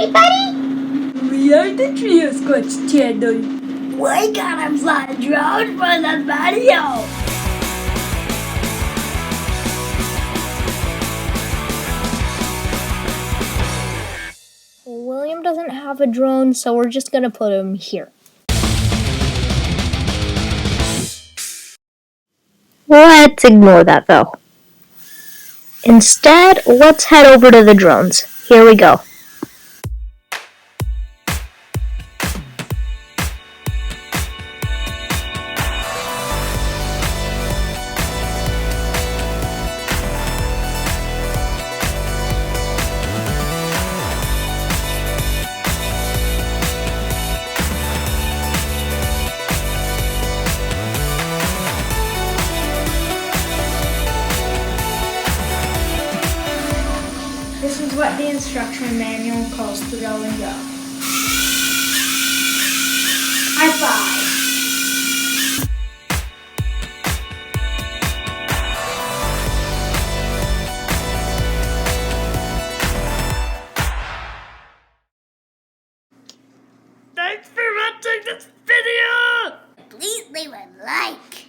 anybody? We are the Trio Squatch channel. We gotta fly a drone for the video. William doesn't have a drone, so we're just gonna put him here. Let's ignore that though. Instead, let's head over to the drones. Here we go. This is what the instruction manual calls throw and go. High five. Thanks for watching this video! Please leave a like.